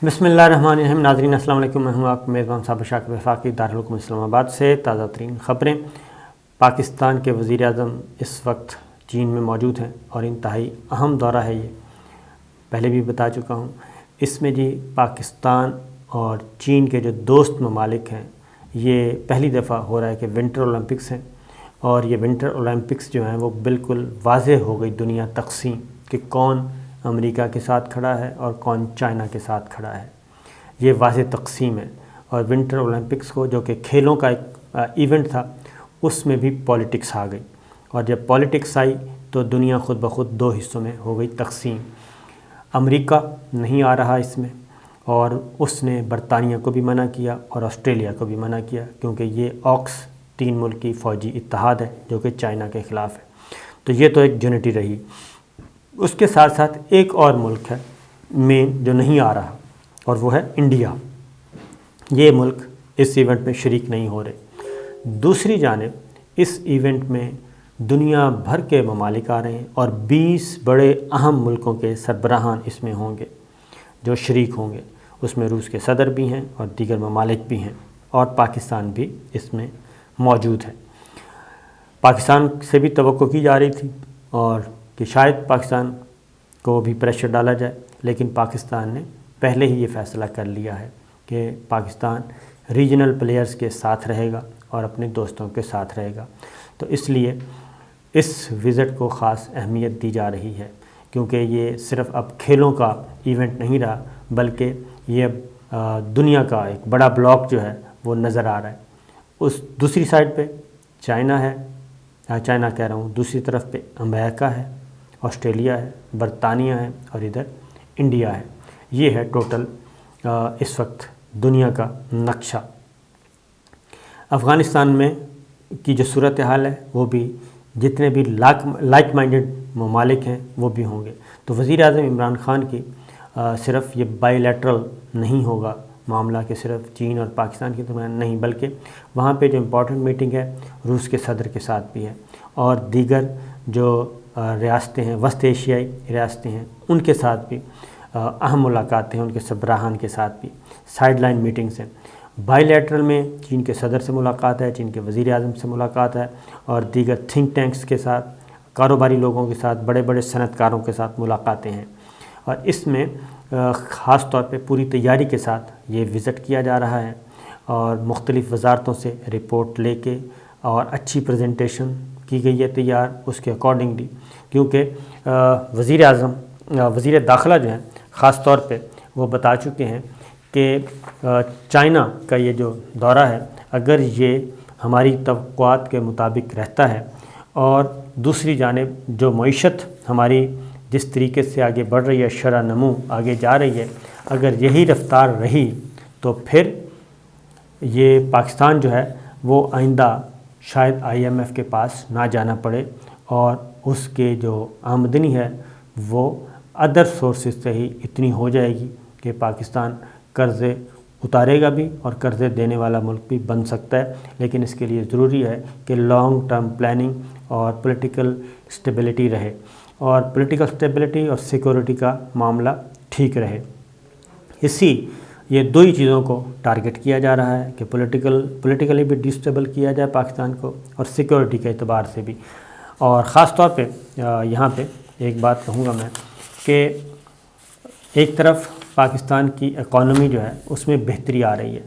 بسم اللہ الرحمن الرحیم۔ ناظرین السلام علیکم، میں ہوں آپ کا میزبان صاحب شاکر وفاقی، دارالحکومت اسلام آباد سے تازہ ترین خبریں۔ پاکستان کے وزیر اعظم اس وقت چین میں موجود ہیں اور انتہائی اہم دورہ ہے یہ، پہلے بھی بتا چکا ہوں۔ اس میں پاکستان اور چین کے جو دوست ممالک ہیں، یہ پہلی دفعہ ہو رہا ہے کہ ونٹر اولمپکس ہیں، اور یہ ونٹر اولمپکس جو ہیں وہ بالکل واضح ہو گئی دنیا تقسیم کہ کون امریکہ کے ساتھ کھڑا ہے اور کون چائنا کے ساتھ کھڑا ہے۔ یہ واضح تقسیم ہے، اور ونٹر اولمپکس کو جو کہ کھیلوں کا ایک ایونٹ تھا، اس میں بھی پولیٹکس آ گئی، اور جب پولیٹکس آئی تو دنیا خود بخود دو حصوں میں ہو گئی تقسیم۔ امریکہ نہیں آ رہا اس میں، اور اس نے برطانیہ کو بھی منع کیا اور آسٹریلیا کو بھی منع کیا، کیونکہ یہ آکس 3 ملکی فوجی اتحاد ہے جو کہ چائنا کے خلاف ہے۔ تو یہ تو ایک یونٹی رہی۔ اس کے ساتھ ساتھ ایک اور ملک ہے مین جو نہیں آ رہا، اور وہ ہے انڈیا۔ یہ ملک اس ایونٹ میں شریک نہیں ہو رہے۔ دوسری جانب اس ایونٹ میں دنیا بھر کے ممالک آ رہے ہیں، اور 20 بڑے اہم ملکوں کے سربراہان اس میں ہوں گے جو شریک ہوں گے۔ اس میں روس کے صدر بھی ہیں اور دیگر ممالک بھی ہیں، اور پاکستان بھی اس میں موجود ہے۔ پاکستان سے بھی توقع کی جا رہی تھی اور کہ شاید پاکستان کو بھی پریشر ڈالا جائے، لیکن پاکستان نے پہلے ہی یہ فیصلہ کر لیا ہے کہ پاکستان ریجنل پلیئرز کے ساتھ رہے گا اور اپنے دوستوں کے ساتھ رہے گا۔ تو اس لیے اس وزٹ کو خاص اہمیت دی جا رہی ہے، کیونکہ یہ صرف اب کھیلوں کا ایونٹ نہیں رہا، بلکہ یہ اب دنیا کا ایک بڑا بلاک جو ہے وہ نظر آ رہا ہے۔ اس دوسری سائڈ پہ چائنا ہے، چائنا کہہ رہا ہوں، دوسری طرف پہ امریکہ ہے، آسٹریلیا ہے، برطانیہ ہے، اور ادھر انڈیا ہے۔ یہ ہے ٹوٹل اس وقت دنیا کا نقشہ۔ افغانستان میں کی جو صورتحال ہے وہ بھی جتنے بھی لائک مائنڈڈ ممالک ہیں وہ بھی ہوں گے۔ تو وزیر اعظم عمران خان کی صرف یہ بائی لیٹرل نہیں ہوگا معاملہ کہ صرف چین اور پاکستان کے درمیان نہیں، بلکہ وہاں پہ جو امپورٹنٹ میٹنگ ہے روس کے صدر کے ساتھ بھی ہے، اور دیگر جو ریاستیں ہیں، وسط ایشیائی ریاستیں ہیں، ان کے ساتھ بھی اہم ملاقاتیں ہیں، ان کے سربراہان کے ساتھ بھی سائیڈ لائن میٹنگز ہیں۔ بائی لیٹرل میں چین کے صدر سے ملاقات ہے، چین کے وزیر اعظم سے ملاقات ہے، اور دیگر تھنک ٹینکس کے ساتھ، کاروباری لوگوں کے ساتھ، بڑے بڑے صنعت کاروں کے ساتھ ملاقاتیں ہیں، اور اس میں خاص طور پہ پوری تیاری کے ساتھ یہ وزٹ کیا جا رہا ہے، اور مختلف وزارتوں سے رپورٹ لے کے اور اچھی پریزنٹیشن کی گئی ہے تیار اس کے اکارڈنگلی، کیونکہ وزیر داخلہ جو ہیں خاص طور پہ وہ بتا چکے ہیں کہ چائنا کا یہ جو دورہ ہے، اگر یہ ہماری توقعات کے مطابق رہتا ہے، اور دوسری جانب جو معیشت ہماری جس طریقے سے آگے بڑھ رہی ہے، شرح نمو آگے جا رہی ہے، اگر یہی رفتار رہی تو پھر یہ پاکستان جو ہے وہ آئندہ شاید IMF کے پاس نہ جانا پڑے، اور اس کے جو آمدنی ہے وہ ادر سورسز سے ہی اتنی ہو جائے گی کہ پاکستان قرضے اتارے گا بھی اور قرضے دینے والا ملک بھی بن سکتا ہے۔ لیکن اس کے لیے ضروری ہے کہ لانگ ٹرم پلاننگ اور پولیٹیکل سٹیبلٹی رہے، اور پولیٹیکل سٹیبلٹی اور سیکورٹی کا معاملہ ٹھیک رہے۔ یہ دو ہی چیزوں کو ٹارگٹ کیا جا رہا ہے کہ پولیٹیکلی بھی ڈسٹیبل کیا جائے پاکستان کو، اور سیکورٹی کے اعتبار سے بھی۔ اور خاص طور پہ یہاں پہ ایک بات کہوں گا میں کہ ایک طرف پاکستان کی اکانومی جو ہے اس میں بہتری آ رہی ہے۔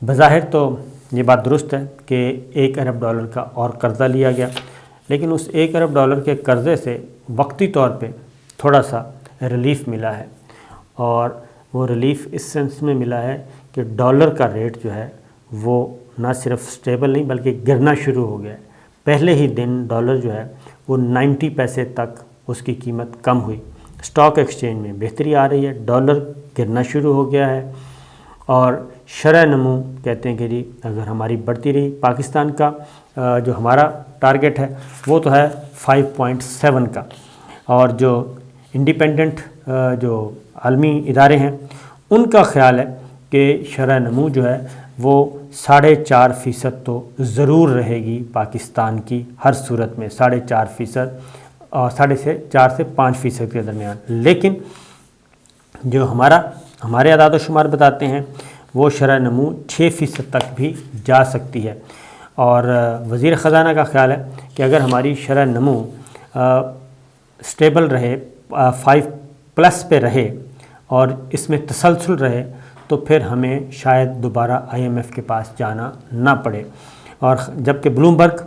بظاہر تو یہ بات درست ہے کہ $1 ارب کا اور قرضہ لیا گیا، لیکن اس $1 ارب کے قرضے سے وقتی طور پہ تھوڑا سا ریلیف ملا ہے، اور وہ ریلیف اس سینس میں ملا ہے کہ ڈالر کا ریٹ جو ہے وہ نہ صرف سٹیبل نہیں بلکہ گرنا شروع ہو گیا ہے۔ پہلے ہی دن ڈالر جو ہے وہ 90 پیسے تک اس کی قیمت کم ہوئی۔ اسٹاک ایکسچینج میں بہتری آ رہی ہے، ڈالر گرنا شروع ہو گیا ہے، اور شرح نمو کہتے ہیں کہ اگر ہماری بڑھتی رہی، پاکستان کا جو ہمارا ٹارگٹ ہے وہ تو ہے 5.7 کا، اور جو انڈیپینڈنٹ جو عالمی ادارے ہیں ان کا خیال ہے کہ شرح نمو جو ہے وہ 4.5% تو ضرور رہے گی پاکستان کی، ہر صورت میں 4.5%، اور 4.5 سے 5% کے درمیان۔ لیکن جو ہمارا ہمارے اعداد و شمار بتاتے ہیں وہ شرح نمو 6% تک بھی جا سکتی ہے، اور وزیر خزانہ کا خیال ہے کہ اگر ہماری شرح نمو سٹیبل رہے، 5+ پہ رہے اور اس میں تسلسل رہے تو پھر ہمیں شاید دوبارہ IMF کے پاس جانا نہ پڑے۔ اور جبکہ بلومبرگ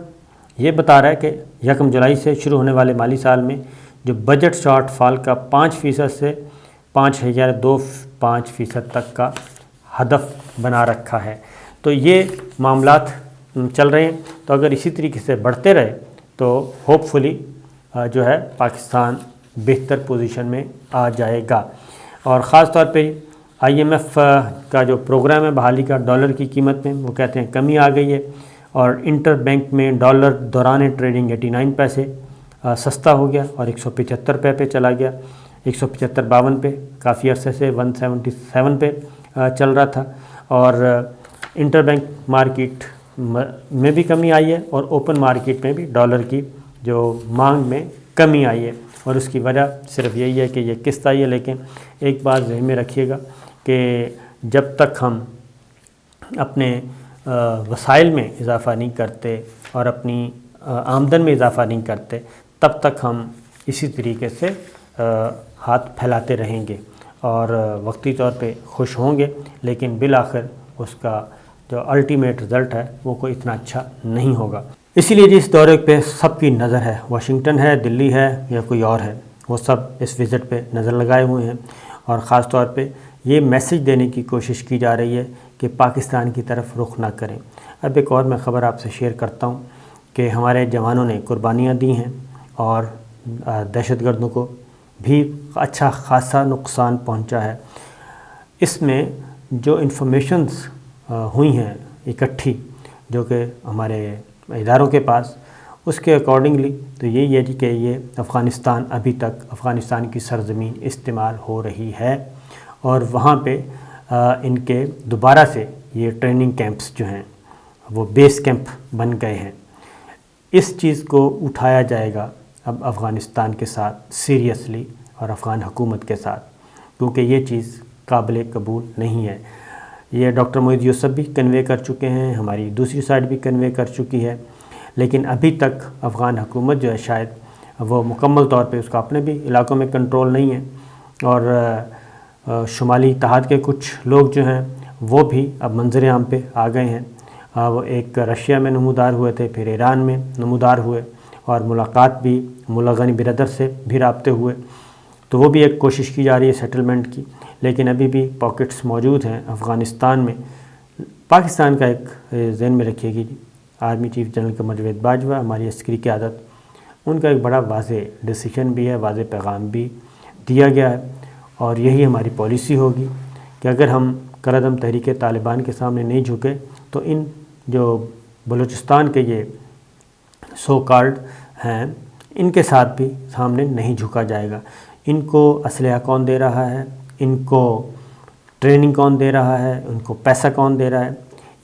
یہ بتا رہا ہے کہ 1 جولائی سے شروع ہونے والے مالی سال میں جو بجٹ شارٹ فال کا 5% سے 5.25% تک کا ہدف بنا رکھا ہے۔ تو یہ معاملات چل رہے ہیں، تو اگر اسی طریقے سے بڑھتے رہے تو ہوپ فلی جو ہے پاکستان بہتر پوزیشن میں آ جائے گا۔ اور خاص طور پہ IMF کا جو پروگرام ہے بحالی کا، ڈالر کی قیمت میں وہ کہتے ہیں کمی آ گئی ہے، اور انٹر بینک میں ڈالر دوران ٹریڈنگ 89 پیسے سستا ہو گیا اور 175 روپے پہ چلا گیا، 175.52 پہ، کافی عرصے سے 177 پہ چل رہا تھا۔ اور انٹر بینک مارکیٹ میں بھی کمی آئی ہے، اور اوپن مارکیٹ میں بھی ڈالر کی جو مانگ میں کمی آئی ہے، اور اس کی وجہ صرف یہی ہے کہ یہ قسط آئی ہے۔ لیکن ایک بات ذہن میں رکھیے گا کہ جب تک ہم اپنے وسائل میں اضافہ نہیں کرتے اور اپنی آمدن میں اضافہ نہیں کرتے، تب تک ہم اسی طریقے سے ہاتھ پھیلاتے رہیں گے اور وقتی طور پہ خوش ہوں گے، لیکن بالآخر اس کا جو الٹیمیٹ رزلٹ ہے وہ کوئی اتنا اچھا نہیں ہوگا۔ اسی لیے جی اس دورے پہ سب کی نظر ہے، واشنگٹن ہے، دلی ہے یا کوئی اور ہے، وہ سب اس وزٹ پہ نظر لگائے ہوئے ہیں، اور خاص طور پہ یہ میسج دینے کی کوشش کی جا رہی ہے کہ پاکستان کی طرف رخ نہ کریں۔ اب ایک اور میں خبر آپ سے شیئر کرتا ہوں کہ ہمارے جوانوں نے قربانیاں دی ہیں اور دہشت گردوں کو بھی اچھا خاصا نقصان پہنچا ہے۔ اس میں جو انفارمیشنز ہوئی ہیں اکٹھی جو کہ ہمارے اداروں کے پاس، اس کے اکارڈنگلی تو یہی ہے جی کہ یہ افغانستان ابھی تک افغانستان کی سرزمین استعمال ہو رہی ہے، اور وہاں پہ ان کے دوبارہ سے یہ ٹریننگ کیمپس جو ہیں وہ بیس کیمپ بن گئے ہیں۔ اس چیز کو اٹھایا جائے گا اب افغانستان کے ساتھ سیریسلی اور افغان حکومت کے ساتھ، کیونکہ یہ چیز قابل قبول نہیں ہے۔ یہ ڈاکٹر معید یوسف بھی کنوے کر چکے ہیں، ہماری دوسری سائڈ بھی کنوے کر چکی ہے، لیکن ابھی تک افغان حکومت جو ہے شاید وہ مکمل طور پہ اس کا اپنے بھی علاقوں میں کنٹرول نہیں ہے، اور شمالی اتحاد کے کچھ لوگ جو ہیں وہ بھی اب منظر عام پہ آ گئے ہیں۔ وہ ایک رشیا میں نمودار ہوئے تھے، پھر ایران میں نمودار ہوئے، اور ملاقات بھی ملا غنی برادر سے بھی رابطے ہوئے، تو وہ بھی ایک کوشش کی جا رہی ہے سیٹلمنٹ کی، لیکن ابھی بھی پاکٹس موجود ہیں افغانستان میں۔ پاکستان کا ایک ذہن میں رکھیے گی، army chief general Qamar Javed Bajwa, ہماری عسکری قیادت، ان کا ایک بڑا واضح ڈیسیشن بھی ہے، واضح پیغام بھی دیا گیا ہے، اور یہی ہماری پالیسی ہوگی کہ اگر ہم کردم تحریک طالبان کے سامنے نہیں جھکے تو ان جو بلوچستان کے یہ سو کالڈ ہیں ان کے ساتھ بھی سامنے نہیں جھکا جائے گا۔ ان کو اسلحہ کون دے رہا ہے، ان کو ٹریننگ کون دے رہا ہے، ان کو پیسہ کون دے رہا ہے،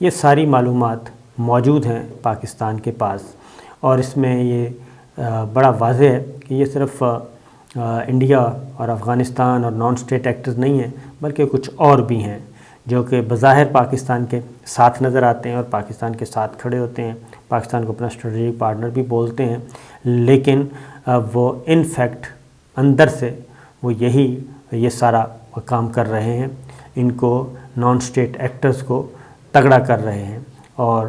یہ ساری معلومات موجود ہیں پاکستان کے پاس، اور اس میں یہ بڑا واضح ہے کہ یہ صرف انڈیا اور افغانستان اور نان اسٹیٹ ایکٹرز نہیں ہیں، بلکہ کچھ اور بھی ہیں جو کہ بظاہر پاکستان کے ساتھ نظر آتے ہیں اور پاکستان کے ساتھ کھڑے ہوتے ہیں، پاکستان کو اپنا اسٹریٹجک پارٹنر بھی بولتے ہیں، لیکن وہ ان فیکٹ اندر سے وہ یہ سارا کام کر رہے ہیں، ان کو نان اسٹیٹ ایکٹرز کو تگڑا کر رہے ہیں، اور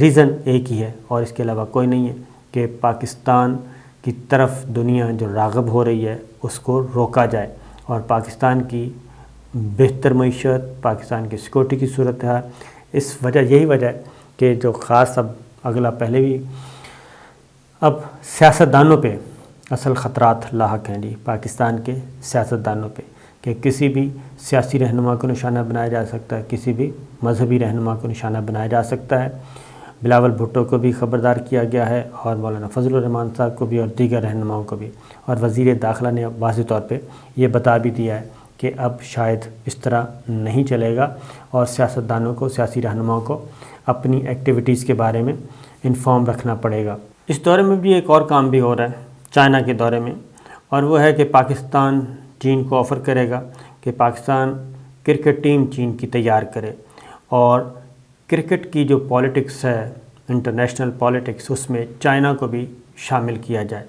ریزن ایک ہی ہے اور اس کے علاوہ کوئی نہیں ہے کہ پاکستان کی طرف دنیا جو راغب ہو رہی ہے اس کو روکا جائے، اور پاکستان کی بہتر معیشت، پاکستان کی سیکورٹی کی صورتحال، اس وجہ یہی وجہ ہے کہ جو خاص اب اگلا پہلے بھی اب سیاستدانوں پہ اصل خطرات لاحق ہیں جی، پاکستان کے سیاستدانوں پہ، کہ کسی بھی سیاسی رہنما کو نشانہ بنایا جا سکتا ہے، کسی بھی مذہبی رہنما کو نشانہ بنایا جا سکتا ہے۔ بلاول بھٹو کو بھی خبردار کیا گیا ہے، اور مولانا فضل الرحمان صاحب کو بھی، اور دیگر رہنماؤں کو بھی، اور وزیر داخلہ نے واضح طور پہ یہ بتا بھی دیا ہے کہ اب شاید اس طرح نہیں چلے گا، اور سیاستدانوں کو، سیاسی رہنماؤں کو اپنی ایکٹیویٹیز کے بارے میں انفارم رکھنا پڑے گا۔ اس دورے میں بھی ایک اور کام بھی ہو رہا ہے چائنا کے دورے میں، اور وہ ہے کہ پاکستان چین کو آفر کرے گا کہ پاکستان کرکٹ ٹیم چین کی تیار کرے اور کرکٹ کی جو پالیٹکس ہے انٹرنیشنل پالیٹکس اس میں چائنا کو بھی شامل کیا جائے،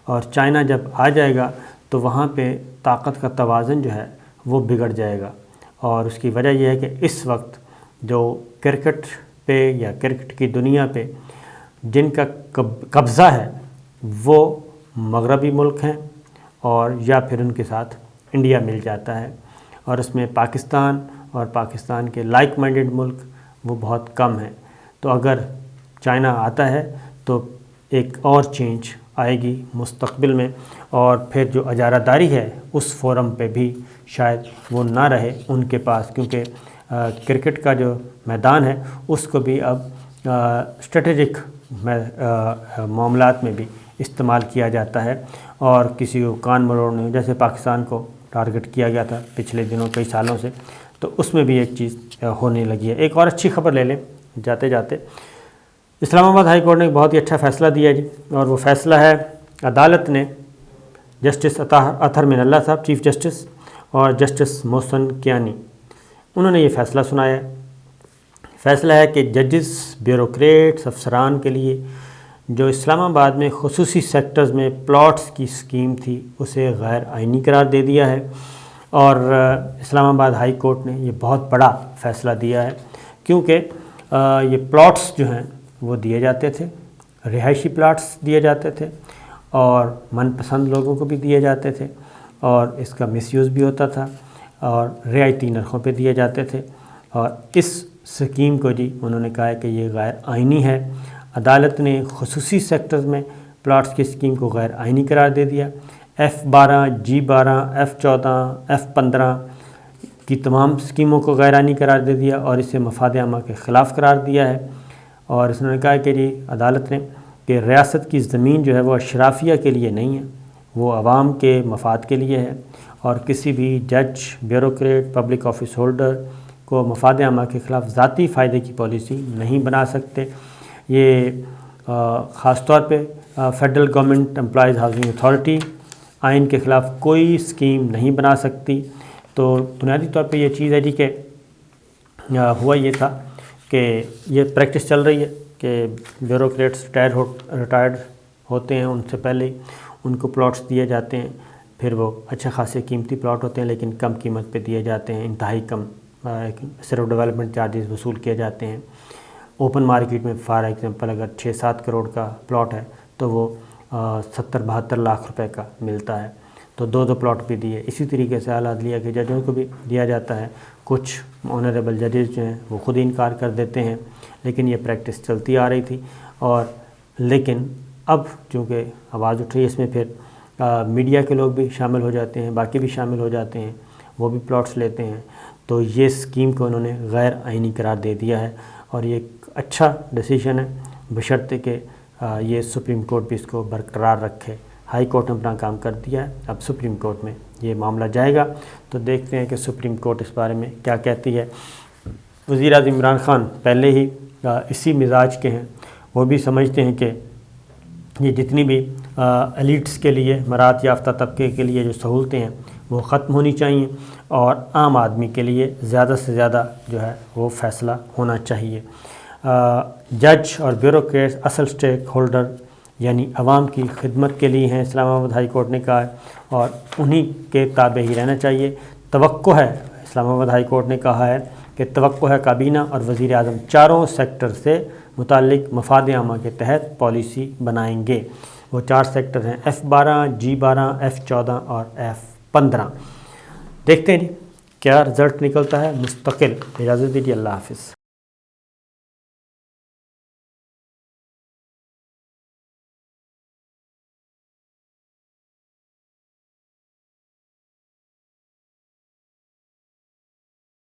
اور چائنا جب آ جائے گا تو وہاں پہ طاقت کا توازن جو ہے وہ بگڑ جائے گا، اور اس کی وجہ یہ ہے کہ اس وقت جو کرکٹ پہ یا کرکٹ کی دنیا پہ جن کا قبضہ ہے وہ مغربی ملک ہیں، اور یا پھر ان کے ساتھ انڈیا مل جاتا ہے، اور اس میں پاکستان اور پاکستان کے لائک مائنڈڈ ملک وہ بہت کم ہیں۔ تو اگر چائنا آتا ہے تو ایک اور چینج آئے گی مستقبل میں، اور پھر جو اجارہ داری ہے اس فورم پہ بھی شاید وہ نہ رہے ان کے پاس، کیونکہ کرکٹ کا جو میدان ہے اس کو بھی اب اسٹریٹجک معاملات میں بھی استعمال کیا جاتا ہے، اور کسی کو کان مروڑنے، جیسے پاکستان کو ٹارگٹ کیا گیا تھا پچھلے دنوں کئی سالوں سے، تو اس میں بھی ایک چیز ہونے لگی ہے۔ ایک اور اچھی خبر لے لیں جاتے جاتے، اسلام آباد ہائی کورٹ نے ایک بہت ہی اچھا فیصلہ دیا جی، اور وہ فیصلہ ہے عدالت نے جسٹس اطہر من اللہ صاحب چیف جسٹس اور جسٹس محسن کیانی، انہوں نے یہ فیصلہ سنایا ہے۔ فیصلہ ہے کہ ججز، بیوروکریٹس، افسران کے لیے جو اسلام آباد میں خصوصی سیکٹرز میں پلاٹس کی اسکیم تھی اسے غیر آئینی قرار دے دیا ہے، اور اسلام آباد ہائی کورٹ نے یہ بہت بڑا فیصلہ دیا ہے، کیونکہ یہ پلاٹس جو ہیں وہ دیے جاتے تھے، رہائشی پلاٹس دیے جاتے تھے اور من پسند لوگوں کو بھی دیے جاتے تھے، اور اس کا مس یوز بھی ہوتا تھا، اور رعایتی نرخوں پہ دیے جاتے تھے، اور اس سکیم کو جی انہوں نے کہا ہے کہ یہ غیر آئینی ہے۔ عدالت نے خصوصی سیکٹرز میں پلاٹس کی اسکیم کو غیر آئینی قرار دے دیا۔ F12، G12، F14، F15 کی تمام اسکیموں کو غیر آئینی قرار دے دیا اور اسے مفاد عامہ کے خلاف قرار دیا ہے، اور اس نے کہا کہ جی عدالت نے کہ ریاست کی زمین جو ہے وہ اشرافیہ کے لیے نہیں ہے، وہ عوام کے مفاد کے لیے ہے، اور کسی بھی جج، بیوروکریٹ، پبلک آفس ہولڈر کو مفاد عامہ کے خلاف ذاتی فائدے کی پالیسی نہیں بنا سکتے۔ یہ خاص طور پہ federal government employees housing authority آئین کے خلاف کوئی اسکیم نہیں بنا سکتی۔ تو بنیادی طور پہ یہ چیز ہے جی کہ ہوا یہ تھا کہ یہ پریکٹس چل رہی ہے کہ بیوروکریٹس ریٹائرڈ ہوتے ہیں، ان سے پہلے ان کو پلاٹس دیے جاتے ہیں، پھر وہ اچھے خاصے قیمتی پلاٹ ہوتے ہیں لیکن کم قیمت پہ دیے جاتے ہیں، انتہائی کم صرف ڈیولپمنٹ چارجز وصول کیے جاتے ہیں۔ اوپن مارکیٹ میں فار ایگزامپل اگر 6-7 کروڑ کا پلاٹ ہے تو وہ 70-72 لاکھ روپے کا ملتا ہے، تو 2 پلاٹ بھی دیے۔ اسی طریقے سے اعلیٰ عدلیہ کے ججوں کو بھی دیا جاتا ہے۔ کچھ آنریبل ججز جو ہیں وہ خود انکار کر دیتے ہیں، لیکن یہ پریکٹس چلتی آ رہی تھی، اور لیکن اب چونکہ آواز اٹھ رہی ہے اس میں، پھر میڈیا کے لوگ بھی شامل ہو جاتے ہیں، باقی بھی شامل ہو جاتے ہیں، وہ بھی پلاٹس لیتے ہیں، تو یہ اسکیم کو انہوں نے غیر آئینی قرار دے دیا ہے، اور یہ ایک اچھا ڈیسیژن ہے بشرطے کہ یہ سپریم کورٹ بھی اس کو برقرار رکھے۔ ہائی کورٹ نے اپنا کام کر دیا ہے، اب سپریم کورٹ میں یہ معاملہ جائے گا، تو دیکھتے ہیں کہ سپریم کورٹ اس بارے میں کیا کہتی ہے۔ وزیر اعظم عمران خان پہلے ہی اسی مزاج کے ہیں، وہ بھی سمجھتے ہیں کہ یہ جتنی بھی ایلیٹس کے لیے، مراعات یافتہ طبقے کے لیے جو سہولتیں ہیں وہ ختم ہونی چاہیے، اور عام آدمی کے لیے زیادہ سے زیادہ جو ہے وہ فیصلہ ہونا چاہیے۔ جج اور بیوروکریٹس اصل سٹیک ہولڈر یعنی عوام کی خدمت کے لیے ہیں، اسلام آباد ہائی کورٹ نے کہا ہے، اور انہی کے تابع ہی رہنا چاہیے۔ توقع ہے، اسلام آباد ہائی کورٹ نے کہا ہے کہ توقع ہے کابینہ اور وزیر اعظم چاروں سیکٹر سے متعلق مفاد عامہ کے تحت پالیسی بنائیں گے۔ وہ 4 سیکٹر ہیں F12، G12، F14 اور F15۔ دیکھتے ہیں جی کیا رزلٹ نکلتا ہے۔ مستقل اجازت دیجیے، اللہ حافظ۔